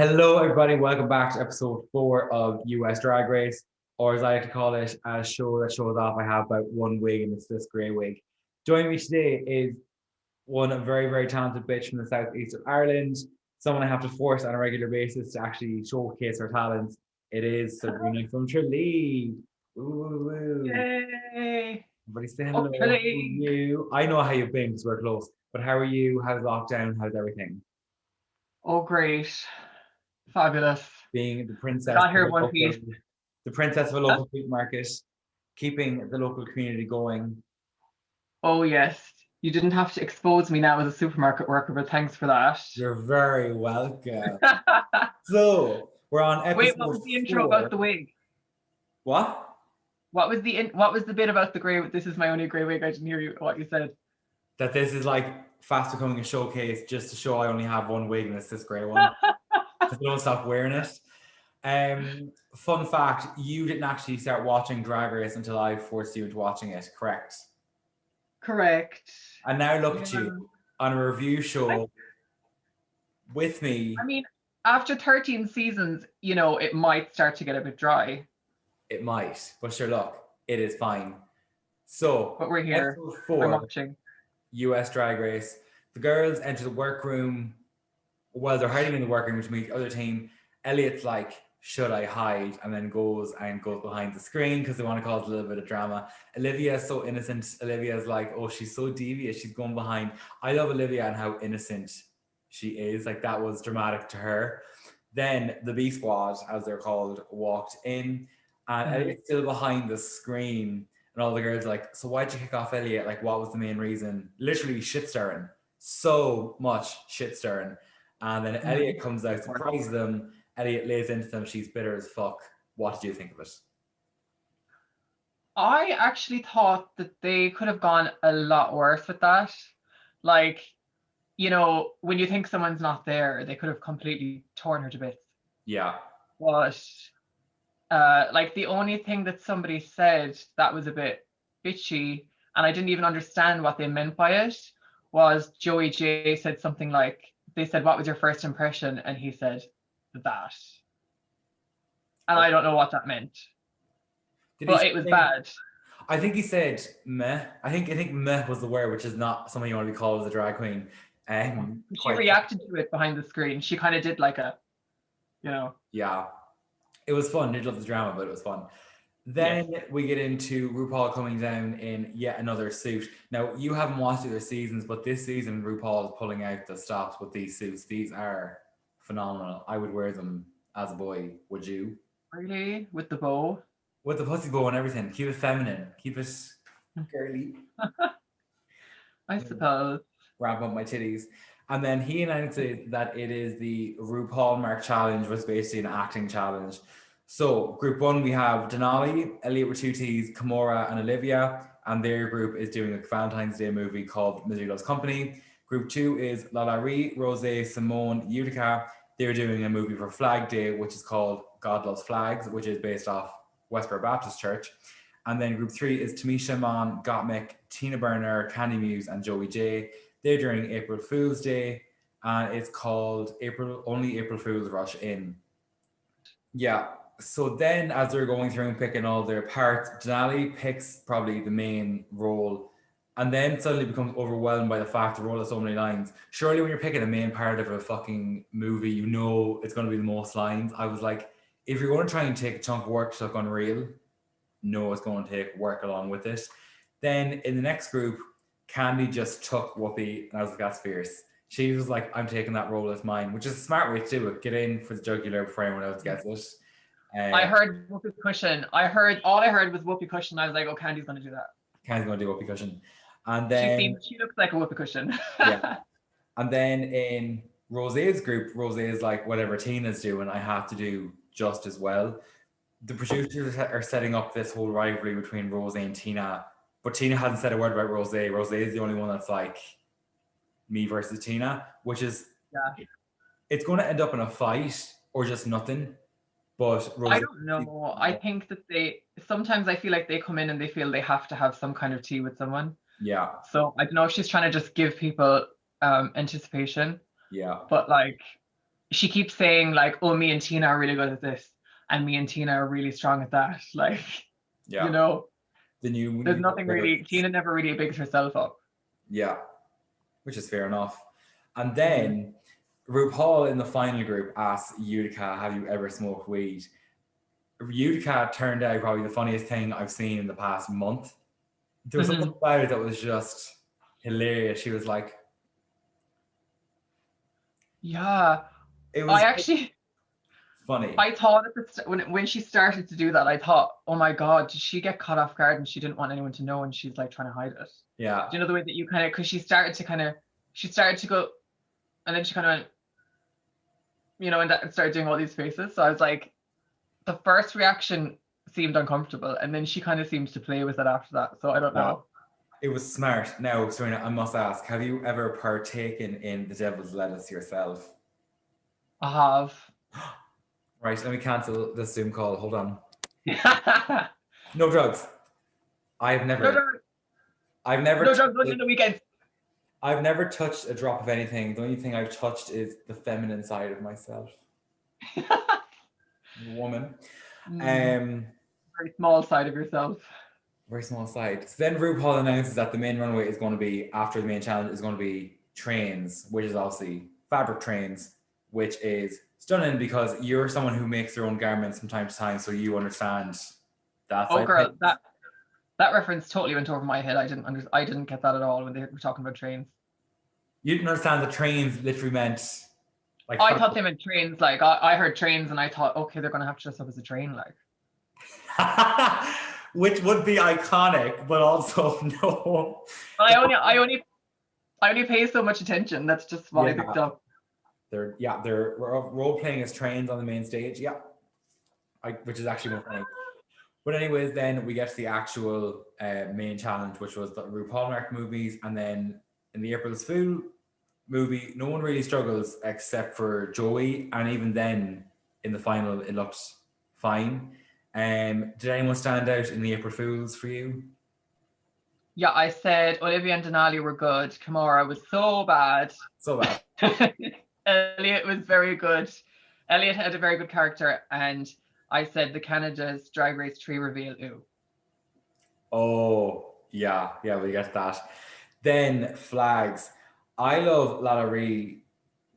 Hello, everybody. Welcome back to episode 4 of US Drag Race, or as I like to call it, a show that shows off I have about one wig, and it's this grey wig. Joining me today is one very, very talented bitch from the southeast of Ireland, someone I have to force on a regular basis to actually showcase her talents. It is Sabrina from Tralee. Yay! Everybody say hello. Oh, How are Tralee. you? I know how you've been because we're close, but how are you? How's lockdown? How's everything? Oh, great. Fabulous. Being the I princess got of here a one local, piece. the princess of a Huh? local food market, keeping the local community going. Oh, yes. You didn't have to expose me now as a supermarket worker, but thanks for that. You're very welcome. So we're on Wait, what episode was the intro about 4. the wig? What? What was the bit about the grey? This is my only grey wig. I didn't hear what you said. That this is like fast becoming a showcase just to show I only have one wig and it's this grey one. Because I don't stop wearing it. Fun fact, you didn't actually start watching Drag Race until I forced you into watching it, correct? Correct. And now look at Yeah. you on a review show with me. I mean, after 13 seasons, it might start to get a bit dry, It might, but sure, look, it is fine. So, but we're here. episode I'm 4, watching. US Drag Race. The girls enter the workroom. Well, they're hiding in the workroom to meet the other team. Elliot's like, should I hide? And then goes behind the screen because they want to cause a little bit of drama. Olivia is so innocent. Olivia's like, oh, she's so devious. She's going behind. I love Olivia and how innocent she is. Like, that was dramatic to her. Then the B Squad, as they're called, walked in. And Elliot's still behind the screen. And all the girls are like, so why'd you kick off Elliot? Like, what was the main reason? Literally shit stirring. So much shit stirring. And then Elliot comes out, surprises them. Elliot lays into them. She's bitter as fuck. What did you think of it? I actually thought that they could have gone a lot worse with that. Like, when you think someone's not there, they could have completely torn her to bits. Yeah. But like the only thing that somebody said that was a bit bitchy, and I didn't even understand what they meant by it, was Joey J said something like, they said, what was your first impression? And he said, that. And I don't know what that meant. But it was bad. I think he said meh. I think meh was the word, which is not something you want to be called as a drag queen. She reacted to it behind the screen. She kind of did like a, Yeah. It was fun. Did love the drama, but it was fun. Then we get into RuPaul coming down in yet another suit. Now, you haven't watched the other seasons, but this season RuPaul is pulling out the stops with these suits. These are phenomenal. I would wear them as a boy. Would you? Really? With the bow? With the pussy bow and everything. Keep it feminine. Keep it girly. I suppose. Wrap up my titties. And then he announces that it is the RuPaul Mark Challenge, was basically an acting challenge. So group 1, we have Denali, Elliot with 2 T's, Kimora, and Olivia. And their group is doing a Valentine's Day movie called Misery Loves Company. Group 2 is Lala Ree, Rose, Simone, Utica. They're doing a movie for Flag Day, which is called God Loves Flags, which is based off Westboro Baptist Church. And then group 3 is Tamisha Mon, Gottmik, Tina Burner, Candy Muse, and Joey J. They're during April Fool's Day, and it's called Only April Fool's Rush In. Yeah. So then, as they're going through and picking all their parts, Denali picks probably the main role, and then suddenly becomes overwhelmed by the fact the role has so many lines. Surely, when you're picking a main part of a fucking movie, you know it's going to be the most lines. I was like, if you're going to try and take a chunk of work to look unreal, no, it's going to take work along with it. Then in the next group, Candy just took Whoopi, and I was like, that's fierce. She was like, I'm taking that role as mine, which is a smart way to do it. Get in for the jugular before anyone else gets it. I heard Whoopi Cushion. All I heard was Whoopi Cushion. I was like, oh, Candy's going to do that. Candy's going to do Whoopi Cushion. And then she looks like a Whoopi Cushion. Yeah. And then in Rosé's group, Rosé is like, whatever Tina's doing, I have to do just as well. The producers are setting up this whole rivalry between Rosé and Tina, but Tina hasn't said a word about Rosé. Rosé is the only one that's like me versus Tina, which is, it's going to end up in a fight or just nothing. But Rosé, I don't know. I think that sometimes I feel like they come in and they feel they have to have some kind of tea with someone. Yeah. So I don't know if she's trying to just give people anticipation. Yeah. But like, she keeps saying like, oh, me and Tina are really good at this, and me and Tina are really strong at that. Like, Yeah. you know, The new. there's nothing really. Tina never really bigs herself up. Yeah, which is fair enough. And then RuPaul in the final group asks Utica, "Have you ever smoked weed?" Utica turned out probably the funniest thing I've seen in the past month. There was something about it that was just hilarious. She was like, Yeah, it was I actually. funny. I thought when she started to do that, I thought, oh my God, did she get caught off guard and she didn't want anyone to know and she's like trying to hide it? Yeah. Do you know the way that you kind of, because she started to go, and then she kind of went, you know, and started doing all these faces. So I was like, the first reaction seemed uncomfortable, and then she kind of seems to play with it after that. So I don't know. It was smart. Now, Serena, I must ask, have you ever partaken in the devil's lettuce yourself? I have. Right, let me cancel this Zoom call. Hold on. No drugs. I've never. No drugs. I've never. No drugs on the weekends. I've never touched a drop of anything. The only thing I've touched is the feminine side of myself. Woman. Very small side of yourself. Very small side. So then RuPaul announces that the main runway is going to be, after the main challenge, is going to be trains, which is obviously fabric trains, which is stunning because you're someone who makes their own garments from time to time, so you understand that. Oh, girl, that reference totally went over my head. I didn't get that at all when they were talking about trains. You didn't understand that trains literally meant like. I thought they meant trains. Like I heard trains, and I thought, okay, they're gonna have to dress up as a train, like. Which would be iconic, but also no. But I only pay so much attention. That's just what I picked up. They're role playing as trains on the main stage. Yeah, which is actually more funny. But anyways, then we get to the actual main challenge, which was the RuPaul Mark movies, and then in the April's Fool movie, no one really struggles except for Joey, and even then, in the final, it looked fine. Did anyone stand out in the April Fools for you? Yeah, I said Olivia and Denali were good. Kimora was so bad. So bad. Elliot was very good. Elliot had a very good character, and I said the Canada's Drag Race 3 reveal. Ooh. Oh, yeah, we get that. Then flags. I love Lalaurie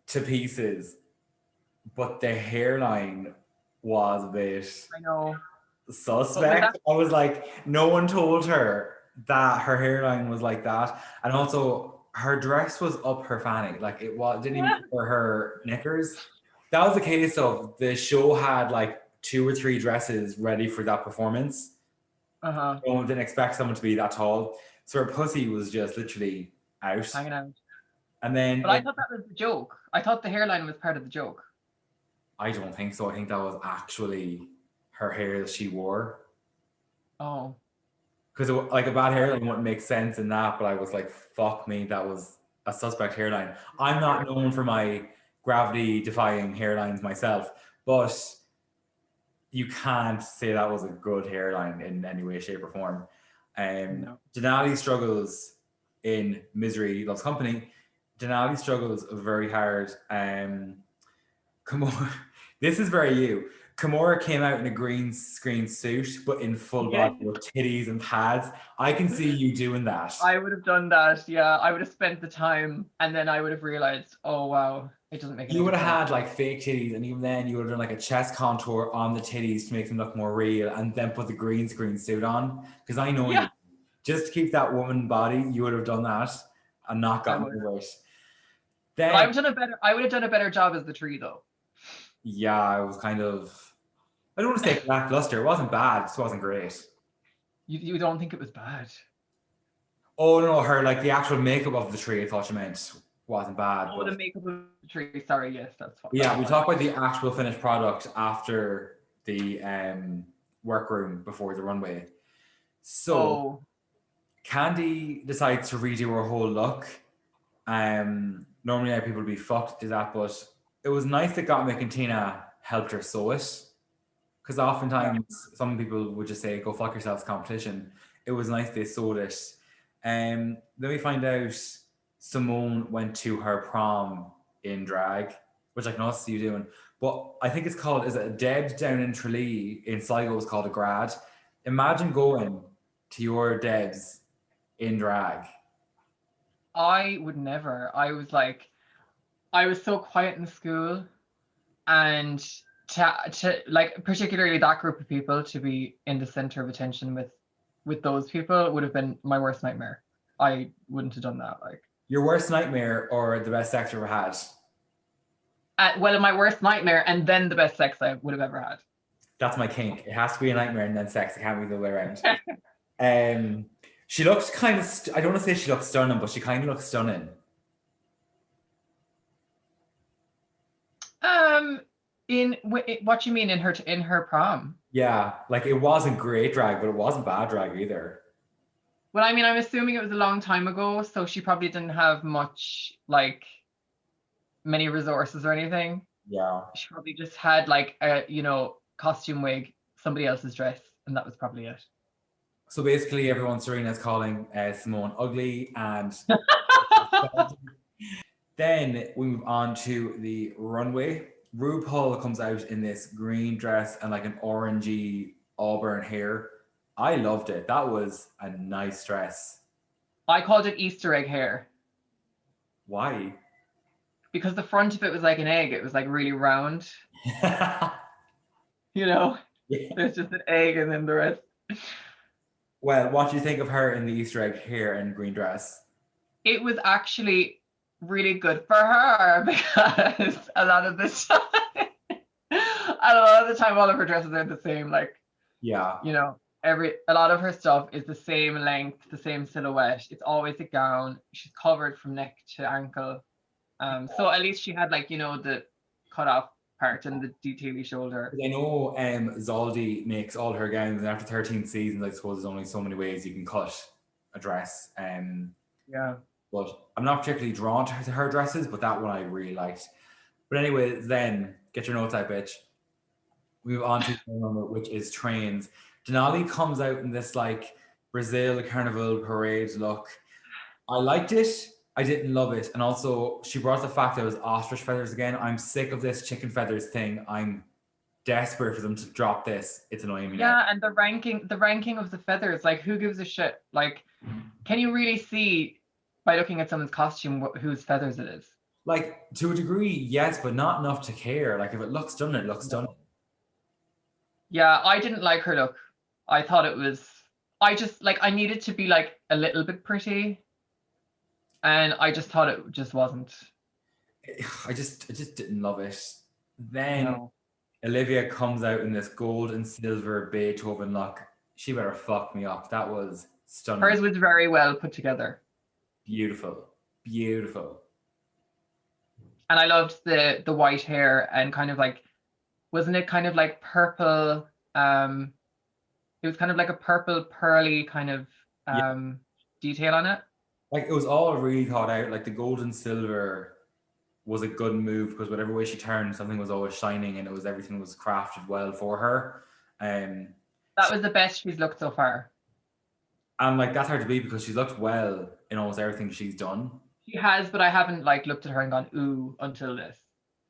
to pieces, but the hairline was a bit suspect. I was like, no one told her that her hairline was like that, and also her dress was up her fanny, like it didn't even cover her knickers. That was the case of the show had like 2 or 3 dresses ready for that performance. No one didn't expect someone to be that tall, so her pussy was just literally out, hanging out. And then, but I thought that was the joke. I thought the hairline was part of the joke. I don't think so. I think that was actually her hair that she wore. Oh. Because like a bad hairline wouldn't make sense in that, but I was like, fuck me, that was a suspect hairline. I'm not known for my gravity-defying hairlines myself, but you can't say that was a good hairline in any way, shape, or form. No. Denali struggles in Misery Loves Company. Denali struggles very hard. Kimora, this is very you. Kimora came out in a green screen suit, but in full body with titties and pads. I can see you doing that. I would have done that. Yeah, I would have spent the time, and then I would have realized, oh wow, it doesn't make any You would difference. have had like fake titties, and even then you would have done like a chest contour on the titties to make them look more real, and then put the green screen suit on. Because I know you, just to keep that woman body, you would have done that and not gotten over it. Then I would have done a better job as the tree though. Yeah, I was kind of, I don't want to say lackluster. It wasn't bad. It just wasn't great. You don't think it was bad? Oh no, her like the actual makeup of the tree, I thought you meant, wasn't bad. Oh, the makeup of the tree. Sorry, yes, that's fine. Yeah, we talk about the actual finished product after the workroom before the runway. So Candy decides to redo her whole look. Normally people would be fucked to do that, but it was nice that Gottmik and Tina helped her sew it. Because oftentimes some people would just say, go fuck yourselves, competition. It was nice they sewed it. Then we find out Simone went to her prom in drag. which I can also see you doing. But I think it's called, is it Debs down in Tralee in Sligo is called a grad. Imagine going to your Debs in drag. I would never. I was so quiet in school, and to like particularly that group of people to be in the center of attention with those people would have been my worst nightmare. I wouldn't have done that. Like, Your worst nightmare or the best sex you ever had? well, my worst nightmare and then the best sex I would have ever had. That's my kink. It has to be a nightmare and then sex. It can't be the other way around. She looks kind of, I don't want to say she looks stunning, but she kind of looks stunning. What you mean in her prom? Yeah, like it wasn't great drag, but it wasn't bad drag either. Well, I mean, I'm assuming it was a long time ago, so she probably didn't have much, like, many resources or anything. Yeah. She probably just had like a, costume wig, somebody else's dress, and that was probably it. So basically, everyone Serena's calling Simone ugly, and then we move on to the runway. RuPaul comes out in this green dress and like an orangey auburn hair. I loved it. That was a nice dress. I called it Easter egg hair. Why? Because the front of it was like an egg. It was like really round. Yeah. There's just an egg and then the rest. Well, what do you think of her in the Easter egg hair and green dress? It was actually really good for her because a lot of the time all of her dresses are the same. Like, yeah, a lot of her stuff is the same length, the same silhouette. It's always a gown. She's covered from neck to ankle. So at least she had like, the cut off part and the detaily shoulder. I know Zaldi makes all her gowns, and after 13 seasons, I suppose there's only so many ways you can cut a dress. Yeah. But I'm not particularly drawn to her dresses, but that one I really liked. But anyway, then get your notes out, bitch. We move on to the number, which is trains. Denali comes out in this like Brazil Carnival parade look. I liked it. I didn't love it. And also she brought the fact that it was ostrich feathers again. I'm sick of this chicken feathers thing. I'm desperate for them to drop this. It's annoying me. Yeah, now. and the ranking of the feathers, like who gives a shit? Like, can you really see by looking at someone's costume whose feathers it is? Like, to a degree, yes, but not enough to care. Like, if it looks done, it looks done. Yeah, I didn't like her look. I thought it was, I needed to be like a little bit pretty. And I just thought it just wasn't. I just didn't love it. Then Olivia comes out in this gold and silver Beethoven look. She better fuck me up. That was stunning. Hers was very well put together. Beautiful. Beautiful. And I loved the white hair and kind of like, wasn't it kind of like purple? It was kind of like a purple pearly kind of detail on it. Like, it was all really thought out. Like, the gold and silver was a good move because whatever way she turned, something was always shining, and everything was crafted well for her. That was the best she's looked so far. And like, that's hard to beat because she's looked well in almost everything she's done. She has, but I haven't like looked at her and gone ooh until this.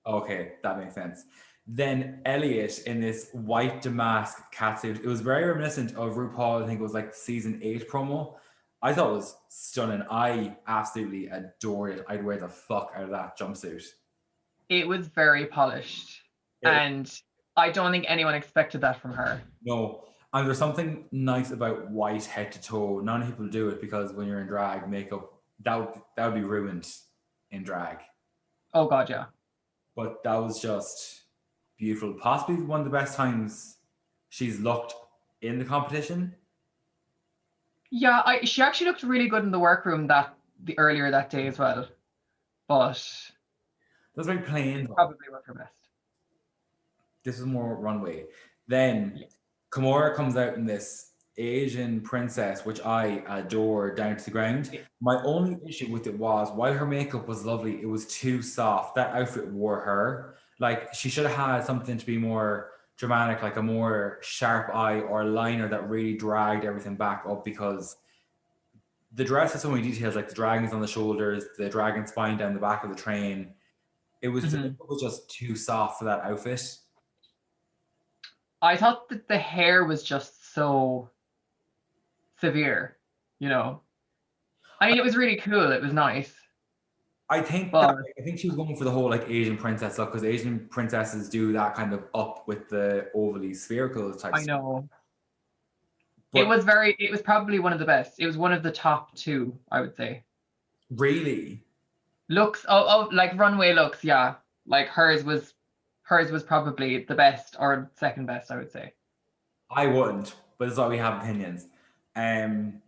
Okay, that makes sense. Then Elliot in this white damask catsuit. It was very reminiscent of RuPaul. I think it was like season 8 promo. I thought it was stunning. I absolutely adored it. I'd wear the fuck out of that jumpsuit. It was very polished. And I don't think anyone expected that from her. No. And there's something nice about white head to toe. None of people do it because when you're in drag, makeup, that would be ruined in drag. Oh God, yeah. But that was just beautiful. Possibly one of the best times she's looked in the competition. Yeah, she actually looked really good in the workroom earlier that day as well. But that's very plain. Probably wasn't her best. This is more runway. Then Kimora comes out in this Asian princess, which I adore down to the ground. My only issue with it was, while her makeup was lovely, it was too soft. That outfit wore her. Like, she should have had something to be more dramatic, like a more sharp eye or a liner that really dragged everything back up, because the dress has so many details, like the dragons on the shoulders, the dragon spine down the back of the train. It was the Mhm. makeup was just too soft for that outfit. I thought that the hair was just so severe, you know. I mean, it was really cool. It was nice, I think that but I think she was going for the whole like Asian princess look because Asian princesses do that kind of up with the ovally spherical type I stuff. know But it was probably one of the best. It was one of the top two, I would say. really, Looks, like runway looks, yeah. Like hers was probably the best or second best, I would say. I wouldn't. But it's why we have opinions. Um,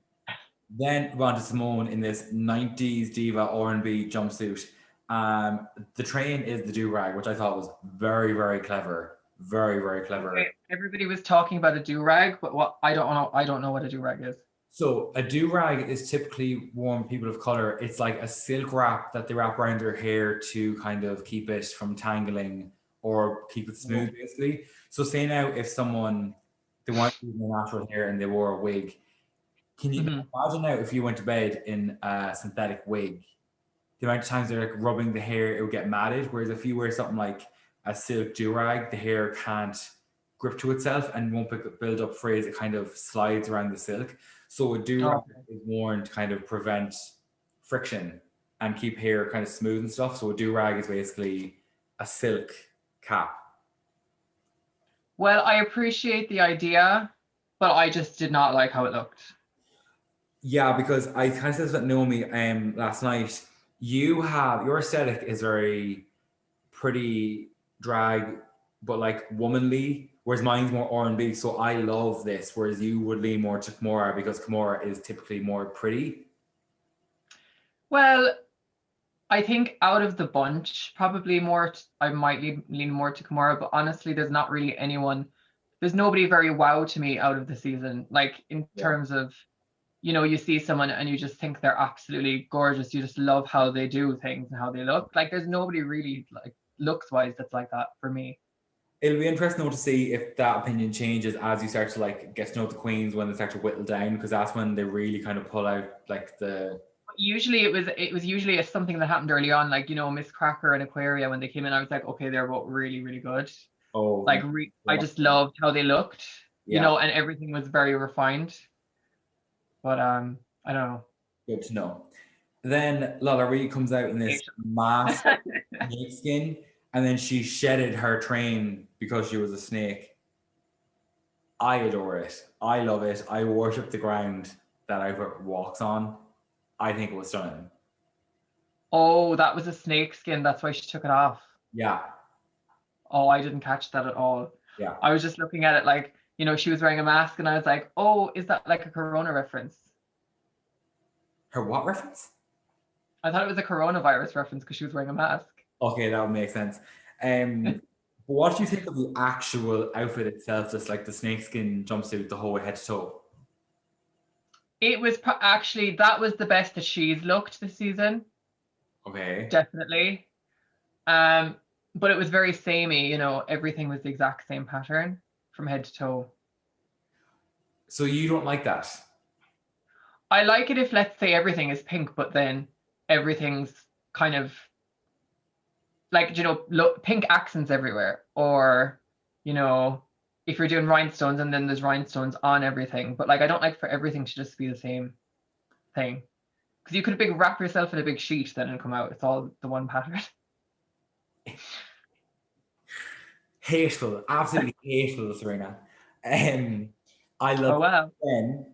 then we're on to Simone in this 90s diva R&B jumpsuit. The train is the do-rag, which I thought was very, very clever. Very, very clever. Okay, everybody was talking about a do-rag, but what I don't know what a do-rag is. So a do-rag is typically worn by people of color. It's like a silk wrap that they wrap around their hair to kind of keep it from tangling or keep it smooth, basically. So say now if someone they want to use their natural hair and they wore a wig, can you Mhm. imagine now if you went to bed in a synthetic wig, the amount of times they're like rubbing the hair, it would get matted. Whereas if you wear something like a silk do-rag, the hair can't grip to itself and won't build up frizz. It kind of slides around the silk. So a do-rag Oh, is worn to kind of prevent friction and keep hair kind of smooth and stuff. So a do-rag is basically a silk cap. well, I appreciate the idea, but I just did not like how it looked. Yeah, because I kind of said that Naomi last night. You have your aesthetic is very pretty drag, but like womanly, whereas mine's more R&B. So I love this, whereas you would lean more to Kimora because Kimora is typically more pretty. Well, I think out of the bunch, probably more, I might lean more to Kimura, but honestly, there's not really anyone, there's nobody very wow to me out of the season. Like in Yeah. terms of, you see someone and you just think they're absolutely gorgeous. You just love how they do things and how they look. Like there's nobody really like looks wise that's like that for me. It'll be interesting though to see if that opinion changes as you start to like get to know the queens when they start to whittle down because that's when they really kind of pull out like the Usually it was usually something that happened early on, like Miss Cracker and Aquaria when they came in. I was like, okay, they're both really, really good. oh Like I just loved how they looked, yeah, and everything was very refined. But I don't know. good to know. Then Lala Ree comes out in this mask snake skin, and then she shedded her train because she was a snake. I adore it. I love it. I worship the ground that outfit walks on. I think it was stunning. Oh, that was a snake skin. That's why she took it off. Yeah, Oh, I didn't catch that at all. yeah. I was just looking at it like, she was wearing a mask, and I was like, oh, is that like a Corona reference? Her what reference? I thought it was a coronavirus reference because she was wearing a mask. Okay, that would make sense. But what do you think of the actual outfit itself, just like the snakeskin jumpsuit, the whole way head to toe? It was actually, that was the best that she's looked this season, Okay. definitely. But it was very samey, everything was the exact same pattern from head to toe. So you don't like that? I like it if, let's say, everything is pink, but then everything's kind of like, pink accents everywhere. Or, if you're doing rhinestones and then there's rhinestones on everything. But like, I don't like for everything to just be the same thing. Because you could wrap yourself in a big sheet then and come out. It's all the one pattern. Hateful, absolutely hateful, Serena. I love Oh, wow. when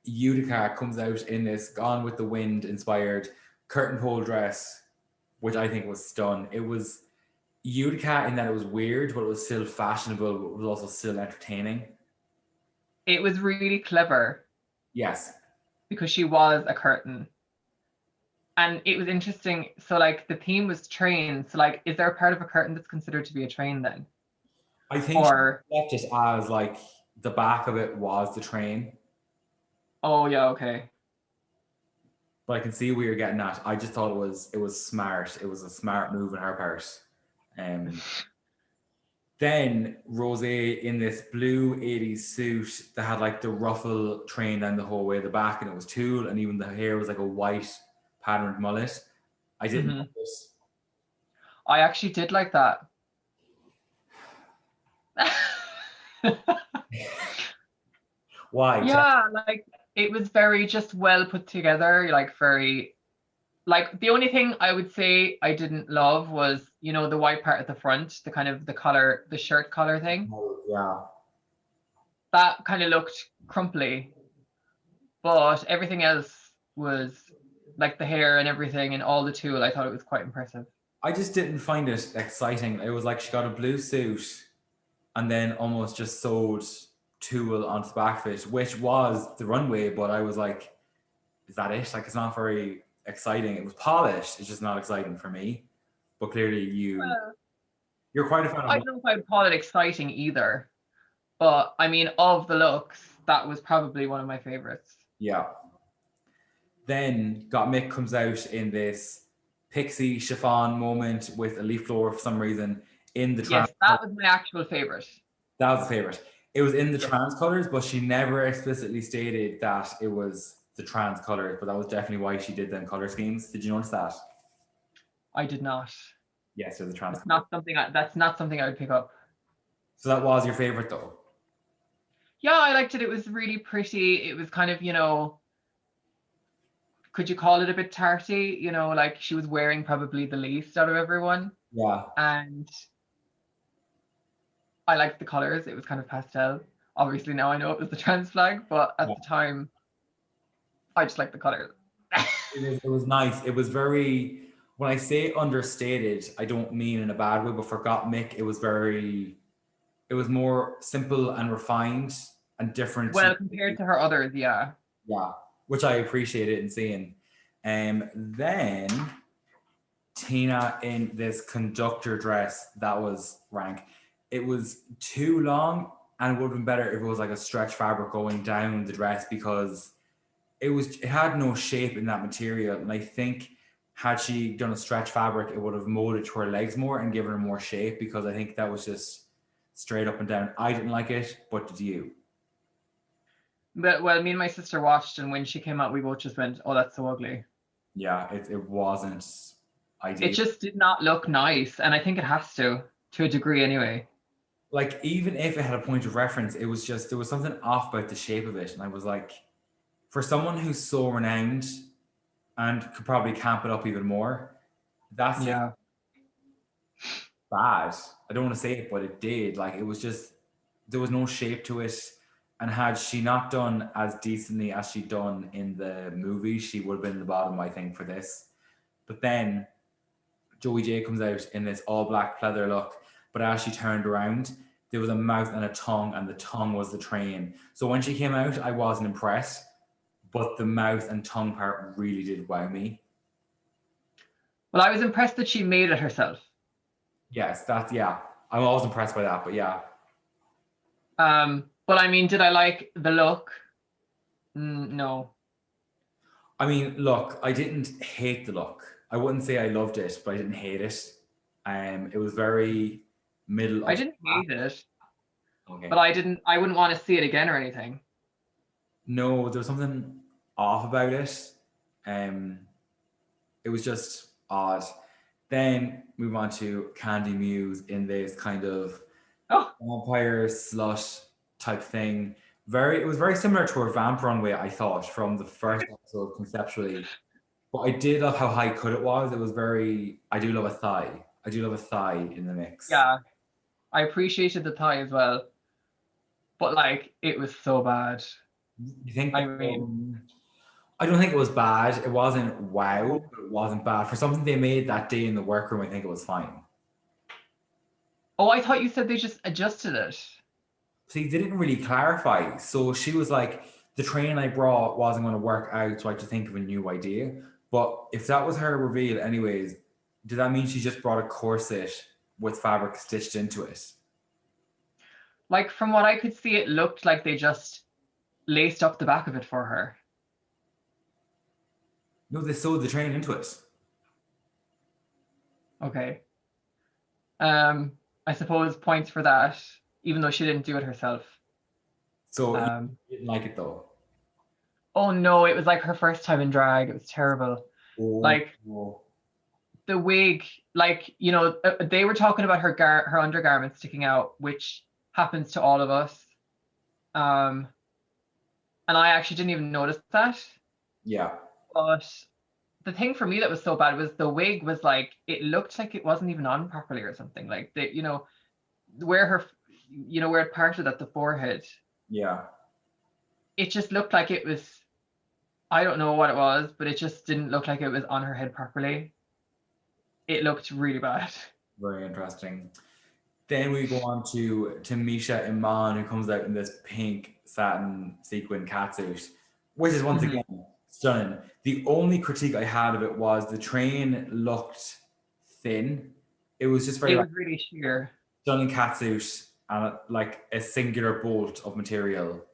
Utica comes out in this Gone with the Wind inspired curtain pole dress, which I think was stun. It was Utica in that it was weird, but it was still fashionable, but it was also still entertaining. It was really clever Yes. because she was a curtain. And it was interesting. So like the theme was train. So like, is there a part of a curtain that's considered to be a train then? I think Or, she left it as like the back of it was the train. oh yeah, okay. But I can see where you're getting at. I just thought it was smart. It was a smart move on her part. Then Rose in this blue 80s suit that had like the ruffle train down the whole way the back, and it was tulle, and even the hair was like a white patterned mullet. I didn't know this. I actually did like that. Why? Yeah, like it was very just well put together, like very like the only thing I would say I didn't love was, you know, the white part at the front, the kind of the color, the shirt color thing. Yeah. That kind of looked crumply, but everything else was like the hair and everything and all the tulle, I thought it was quite impressive. I just didn't find it exciting. It was like she got a blue suit and then almost just sewed tulle onto the back of it, which was the runway, but I was like, is that it? Like, it's not very exciting. It was polished. It's just not exciting for me. But clearly Well, you're quite a fan I of. don't know if I'd call it exciting either, but I mean, of the looks, that was probably one of my favorites. Yeah. Then Got Mick comes out in this pixie chiffon moment with a leaf blower for some reason in the trans. Yes, that was my actual favorite. That was the favorite. It was in the Yes. trans colors, but she never explicitly stated that it was the trans colors. But that was definitely why she did them color schemes. Did you notice that? I did not. Yes, they're the trans. That's not something that's not something I would pick up. So that was your favorite, though. Yeah, I liked it. It was really pretty. It was kind of, you know, could you call it a bit tarty? You know, like she was wearing probably the least out of everyone. Yeah. And I liked the colors. It was kind of pastel. Obviously now I know it was the trans flag, but at the time, I just liked the colors. It was nice. It was very, when I say understated, I don't mean in a bad way, but for Got Mick, it was more simple and refined and different. Well, compared to her others, yeah. Yeah, which I appreciated in seeing. Then Tina in this conductor dress that was rank. It was too long, and it would have been better if it was like a stretch fabric going down the dress because it had no shape in that material. And I think had she done a stretch fabric, it would have molded to her legs more and given her more shape because I think that was just straight up and down. I didn't like it, but did you? But well, me and my sister watched, and when she came out, we both just went, "Oh, that's so ugly." Yeah, it wasn't ideal. It just did not look nice, and I think it has to a degree anyway. Like even if it had a point of reference, it was just there was something off about the shape of it, and I was like, for someone who's so renowned and could probably camp it up even more, that's Yeah. bad. I don't want to say it, but it did. Like it was just there was no shape to it. And had she not done as decently as she done in the movie, she would have been in the bottom, I think, for this. But then Joey J comes out in this all black pleather look, but as she turned around, there was a mouth and a tongue, and the tongue was the train. So when she came out, I wasn't impressed, but the mouth and tongue part really did wow me. Well, I was impressed that she made it herself. Yes, yeah. I'm always impressed by that, but yeah. But I mean, did I like the look? No. I mean, look, I didn't hate the look. I wouldn't say I loved it, but I didn't hate it. It was very middle of. I didn't hate it, Okay. but I wouldn't want to see it again or anything. No, there was something off about it. It was just odd. Then move on to Candy Muse in this kind of vampire slut type thing. It was very similar to her vamp runway, I thought, from the first episode conceptually. But I did love how high cut it was. It was very. I do love a thigh. I do love a thigh in the mix. Yeah, I appreciated the thigh as well, but like it was so bad. You think? I mean, I don't think it was bad. It wasn't wow, but it wasn't bad for something they made that day in the workroom. I think it was fine. oh, I thought you said they just adjusted it. See, they didn't really clarify. So she was like, the train I brought wasn't going to work out, so I had to think of a new idea. But if that was her reveal, anyways, did that mean she just brought a corset with fabric stitched into it? Like from what I could see, it looked like they just laced up the back of it for her. No, they sewed the train into it. Okay. I suppose points for that, even though she didn't do it herself. So you didn't like it though? Oh no, it was like her first time in drag. It was terrible. Oh, like, oh. the wig, like, you know, they were talking about her undergarment sticking out, which happens to all of us. And I actually didn't even notice that. Yeah. But the thing for me that was so bad was the wig was like, it looked like it wasn't even on properly or something. Like, you know, where it parted at the forehead, Yeah. it just looked like it was, I don't know what it was, but it just didn't look like it was on her head properly. It looked really bad. Very interesting. Then we go on to Misha Iman, who comes out in this pink satin sequin catsuit, which is once again stunning. The only critique I had of it was the train looked thin. It was just very It was really sheer. stunning catsuit and like a singular bolt of material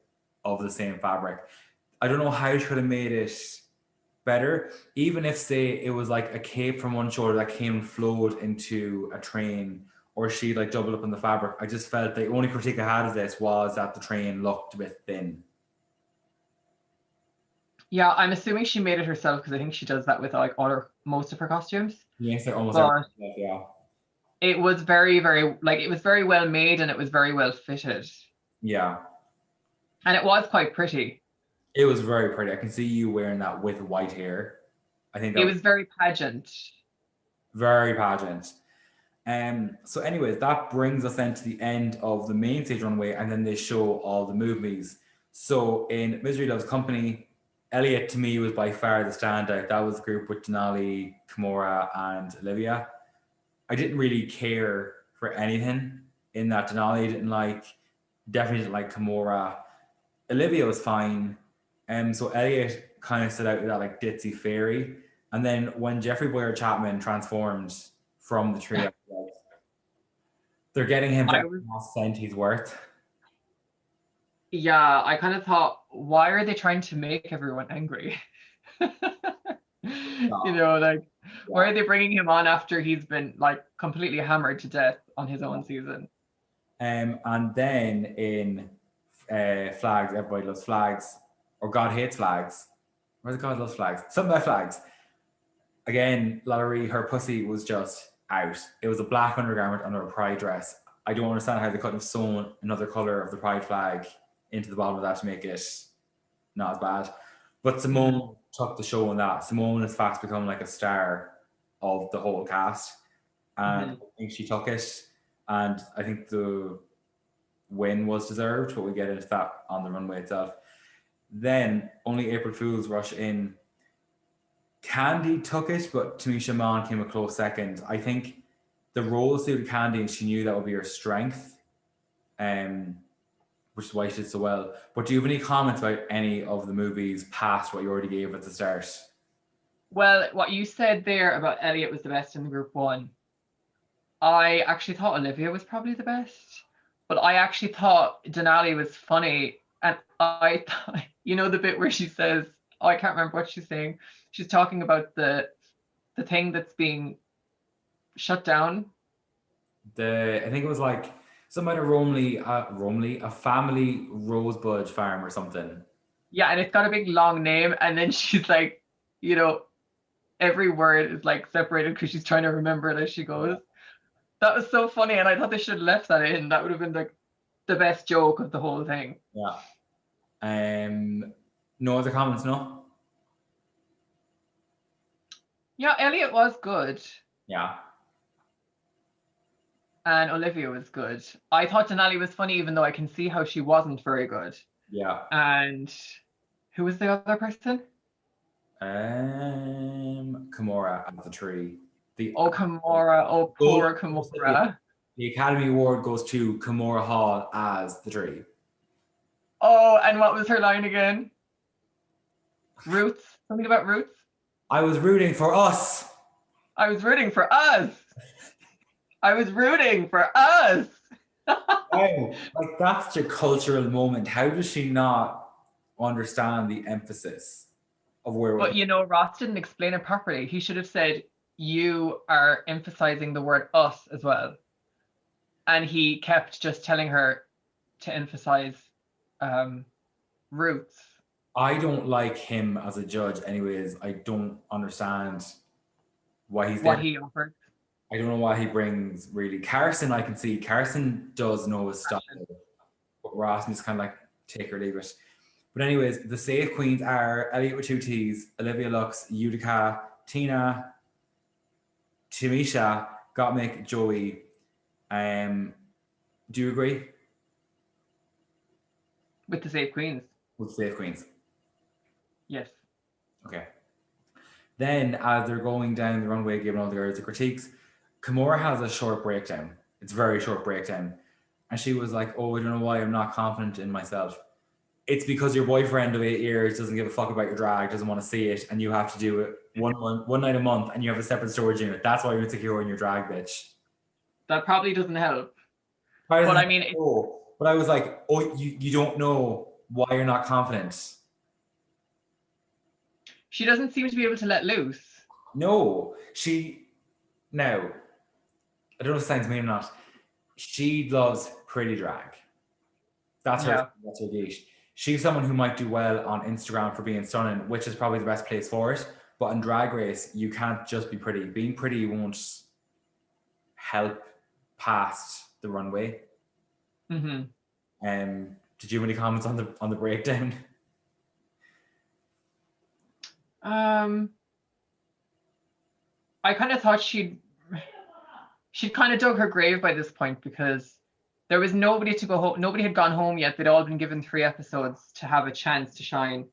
of the same fabric. I don't know how you could have made it better. Even if, say, it was like a cape from one shoulder that came and flowed into a train, or she like doubled up in the fabric. I just felt the only critique I had of this was that the train looked a bit thin. Yeah, I'm assuming she made it herself because I think she does that with like most of her costumes. Yes, like almost But everything. Yeah. it was very, very, like, it was very well made and it was very well fitted. Yeah. And it was quite pretty. It was very pretty. I can see you wearing that with white hair. I think that It was very pageant. very pageant. So anyways, that brings us then to the end of the main stage runway, and then they show all the movies. So in Misery Loves Company, Elliot to me was by far the standout. That was the group with Denali, Kimora, and Olivia. I didn't really care for anything in that. Denali definitely didn't like Kimora. Olivia was fine. So Elliot kind of stood out with that like ditzy fairy. And then when Jeffrey Boyer Chapman transformed from the trio, they're getting him for every cent he's worth. Yeah, I kind of thought, why are they trying to make everyone angry? You know, like, why are they bringing him on after he's been like completely hammered to death on his own season? And then in Flags, Everybody Loves Flags, or God Hates Flags. Where's God Loves Flags? Something about flags. Again, Lalaurie, her pussy was just out. It was a black undergarment under a pride dress. I don't understand how they couldn't have sewn another color of the pride flag into the bottom of that to make it not as bad. But Simone took the show on that. Simone has fast become like a star of the whole cast. And I think she took it. And I think the win was deserved, but we get into that on the runway itself. Then only April Fools rush in. Candy took it, but Tamisha Iman came a close second. I think the role suited Candy, and she knew that would be her strength, which is why she did so well. But do you have any comments about any of the movies past what you already gave at the start? Well, what you said there about Elliot was the best in the group one. I actually thought Olivia was probably the best, but I actually thought Denali was funny. And I thought, you know, the bit where she says, oh, I can't remember what she's saying. She's talking about the thing that's being shut down. I think it was like something about a family rosebud farm or something. Yeah, and it's got a big long name, and then she's like, you know, every word is like separated because she's trying to remember it as she goes. That was so funny, and I thought they should have left that in. That would have been like the best joke of the whole thing. Yeah. No other comments, no? Yeah, Elliot was good. Yeah. And Olivia was good. I thought Denali was funny, even though I can see how she wasn't very good. Yeah. And who was the other person? Kimora at the tree. Kimora. Oh, poor Kimora. The Academy Award goes to Kimora Hall as the tree. Oh, and what was her line again? Roots? Something about roots? I was rooting for us. I was rooting for us. I was rooting for us. Wow, like that's your cultural moment. How does she not understand the emphasis of where But you know, Ross didn't explain it properly. He should have said, you are emphasizing the word us as well. And he kept just telling her to emphasize roots. I don't like him as a judge anyways. I don't understand why he's what there. he offered. I don't know why he brings really. Carson, I can see. Carson does know his style. But Ross is kind of like take or leave it. But anyways, the safe queens are Elliot with two T's, Olivia Lux, Utica, Tina, Tamisha, Gottmik, Joey. Do you agree With the safe queens? with safe queens? Yes. Okay. Then, as they're going down the runway, giving all the girls the critiques, Kimora has a short breakdown. It's a very short breakdown. And she was like, oh, I don't know why I'm not confident in myself. It's because your boyfriend of 8 years doesn't give a fuck about your drag, doesn't want to see it, and you have to do it one night a month, and you have a separate storage unit. That's why you're insecure in your drag, bitch. That probably doesn't help. But I mean, but I was like, oh, you don't know why you're not confident. She doesn't seem to be able to let loose. No, now, I don't know if it sounds mean or not. She loves pretty drag. That's her gauge. She's someone who might do well on Instagram for being stunning, which is probably the best place for it. But in Drag Race, you can't just be pretty. Being pretty won't help past the runway. Mm-hmm. Did you have any comments on the breakdown? I kind of thought she'd kind of dug her grave by this point, because there was nobody to go home. Nobody had gone home yet. They'd all been given 3 episodes to have a chance to shine.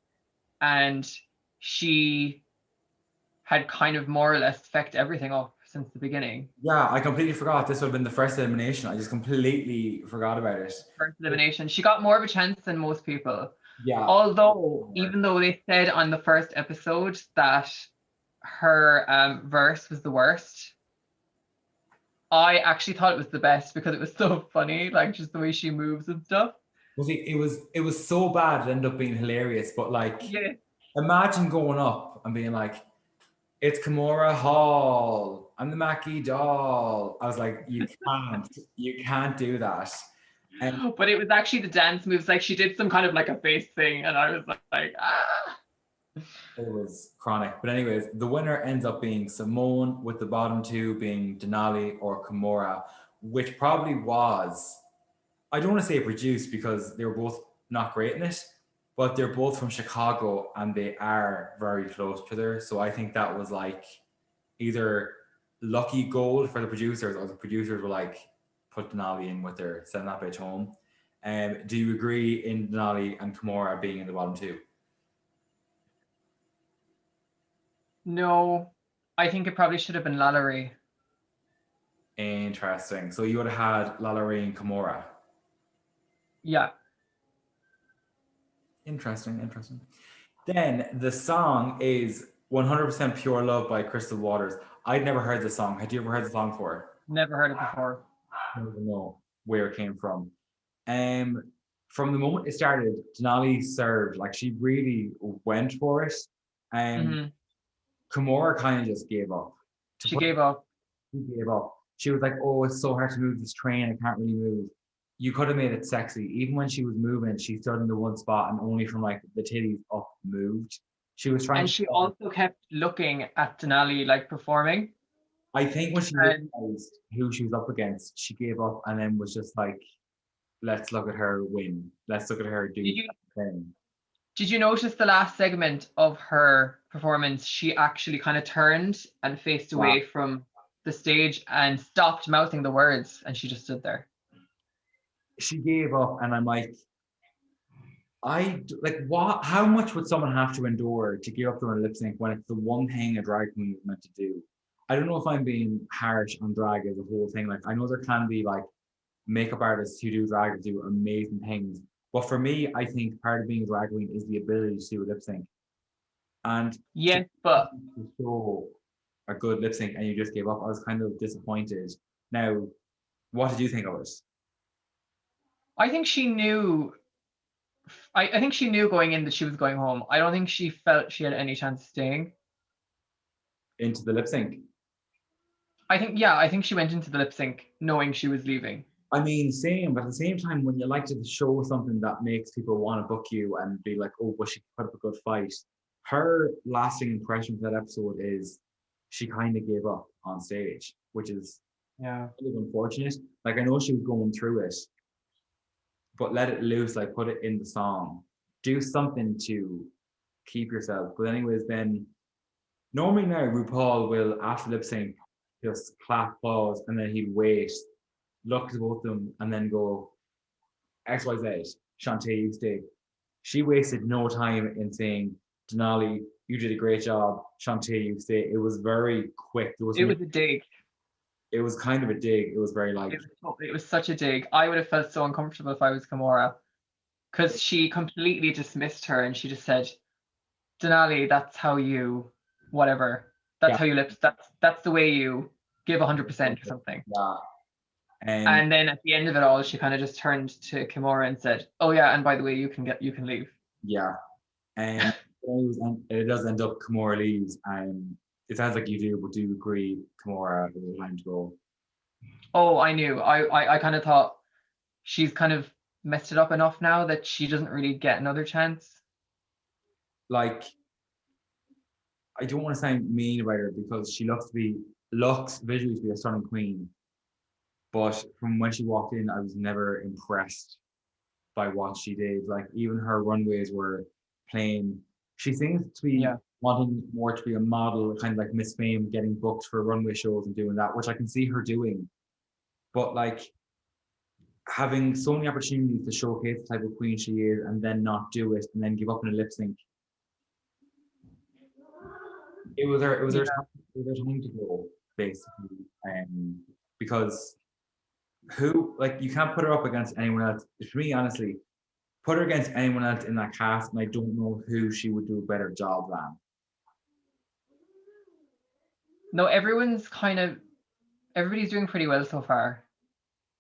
And she had kind of more or less fecked everything up since the beginning. Yeah, I completely forgot. This would have been the first elimination. I just completely forgot about it. First elimination. She got more of a chance than most people. Yeah. Although, even though they said on the first episode that her verse was the worst, I actually thought it was the best because it was so funny, like just the way she moves and stuff. Well, see, it was so bad it ended up being hilarious. But like, yeah. Imagine going up and being like, "It's Kimora Hall. I'm the Mackie doll." I was like, you can't do that. But it was actually the dance moves. Like she did some kind of like a face thing, and I was like, ah. It was chronic. But anyways, the winner ends up being Simone, with the bottom 2 being Denali or Kimora, which probably was, I don't want to say produced because they were both not great in it, but they're both from Chicago and they are very close to there. So I think that was like either lucky gold for the producers, or the producers were like, put Denali in with their send that bitch home. Do you agree in Denali and Kimora being in the bottom 2? No, I think it probably should have been Lalaurie. Interesting. So you would have had Lalaurie and Kimora. Yeah. Interesting. Then the song is 100% Pure Love by Crystal Waters. I'd never heard the song. Had you ever heard the song before? Never heard it before. I don't even know where it came from. From the moment it started, Denali served, like she really went for it. Kimora kind of just gave up. She gave up. She was like, oh, it's so hard to move this train. I can't really move. You could have made it sexy. Even when she was moving, she stood in the one spot and only from like the titties up moved. She was trying. And she also kept looking at Denali like performing. I think when she realized who she was up against, she gave up and then was just like, let's look at her win. Let's look at her do that thing. Did you notice the last segment of her performance? She actually kind of turned and faced away from the stage and stopped mouthing the words, and she just stood there. She gave up, and I'm like, what? How much would someone have to endure to give up their lip sync when it's the one thing a drag queen is meant to do? I don't know if I'm being harsh on drag as a whole thing. Like, I know there can be like makeup artists who do drag and do amazing things, but for me, I think part of being a drag queen is the ability to do a lip sync. And yes, but show a good lip sync and you just gave up, I was kind of disappointed. Now, what did you think of it? I think she knew. I think she knew going in that she was going home. I don't think she felt she had any chance of staying into the lip sync. I think she went into the lip sync knowing she was leaving. I mean, same, but at the same time, when you like to show something that makes people want to book you and be like, oh, but she put up a good fight. Her lasting impression for that episode is she kind of gave up on stage, which is Yeah. kind of unfortunate. Like I know she was going through it, but let it loose, like put it in the song. Do something to keep yourself. But anyways, then normally now RuPaul will after lip sync just clap pause and then he'd wait, look at both of them, and then go XYZ, Shantae, you stay. She wasted no time in saying, Denali, you did a great job. Shantae, you stay. It was very quick. There was It no, was a dig. it was kind of a dig. It was very like, It was such a dig. I would have felt so uncomfortable if I was Kimora, because she completely dismissed her and she just said, Denali, that's how you, whatever. That's yeah, how you lips. That's the way you give 100% or something. yeah. And then at the end of it all, she kind of just turned to Kimora and said, "Oh yeah, and by the way, you can leave." Yeah. And it does end up Kimura leaves, and it sounds like you do, but do you agree Kimura is the time to go? Oh, I knew. I kind of thought she's kind of messed it up enough now that she doesn't really get another chance. Like, I don't want to sound mean about her because she looks visually to be a stunning queen, but from when she walked in, I was never impressed by what she did. Like even her runways were plain. She seems to be wanting more to be a model, kind of like Miss Fame, getting booked for runway shows and doing that, which I can see her doing. But like having so many opportunities to showcase the type of queen she is and then not do it and then give up in a lip sync. It was her time to go, basically. Because who, like, you can't put her up against anyone else. For me, honestly, put her against anyone else in that cast, and I don't know who she would do a better job than. No, everybody's doing pretty well so far.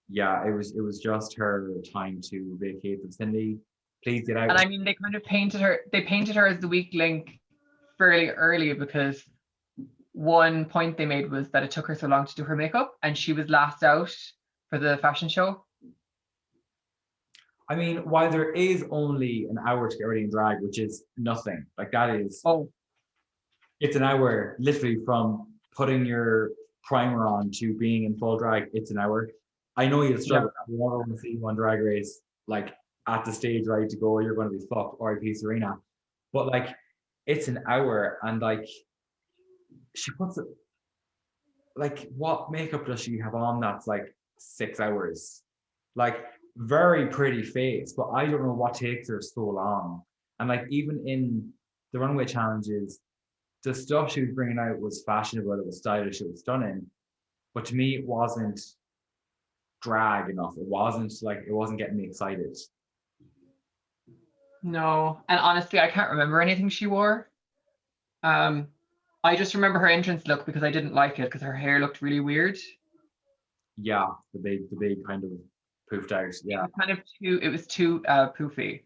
Yeah, it was just her time to vacate the vicinity. Please get out. And I mean, they kind of painted her as the weak link fairly early, because one point they made was that it took her so long to do her makeup and she was last out for the fashion show. I mean, while there is only an hour to get ready in drag, which is nothing, like that is, it's an hour literally from putting your primer on to being in full drag. It's an hour. I know you'll struggle. You never want to see you on Drag Race, like at the stage ready to go, you're going to be fucked, R.I.P. Serena. But like, it's an hour, and like, she puts it, like, what makeup does she have on that's like 6 hours? Like, very pretty face, but I don't know what takes her so long. And like, even in the runway challenges, the stuff she was bringing out was fashionable, it was stylish, it was stunning. But to me, it wasn't drag enough. It wasn't getting me excited. No, and honestly, I can't remember anything she wore. I just remember her entrance look because I didn't like it because her hair looked really weird. Yeah, the big kind of poofed out. Yeah, it was too poofy.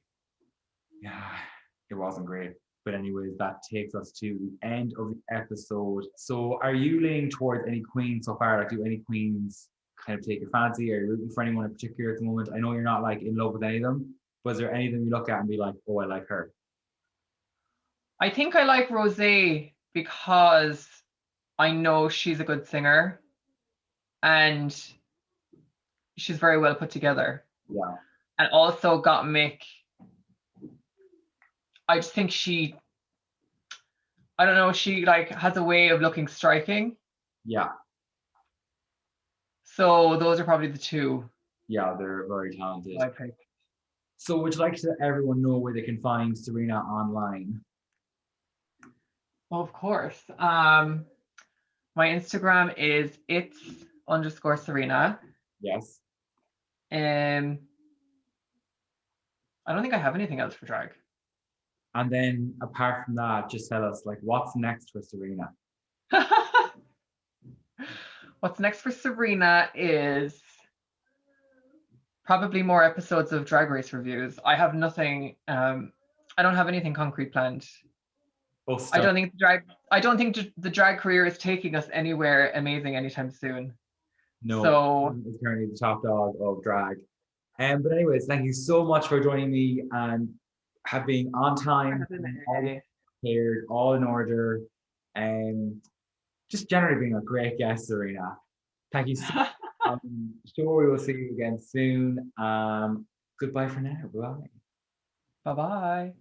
Yeah, it wasn't great. But anyways, that takes us to the end of the episode. So are you leaning towards any queens so far? Like, do any queens kind of take your fancy? Are you rooting for anyone in particular at the moment? I know you're not like in love with any of them, but is there any of them you look at and be like, oh, I like her? I think I like Rosé because I know she's a good singer and she's very well put together. Yeah. And also Gottmik, I just think she like has a way of looking striking. Yeah. So those are probably the two. Yeah, they're very talented. I think. So would you like to let everyone know where they can find Serena online? Well, of course. My Instagram is its_Serena. Yes. I don't think I have anything else for drag. And then apart from that, just tell us, like, what's next for Serena? What's next for Serena is probably more episodes of Drag Race reviews. I have nothing. I don't have anything concrete planned. Oh, I don't think the drag career is taking us anywhere amazing anytime soon. No, so it's currently the top dog of drag. But anyways, thank you so much for joining me and being on time, all prepared, all in order. just generally being a great guest, Serena. Thank you so much. I'm sure we will see you again soon. Goodbye for now. Bye. Bye bye.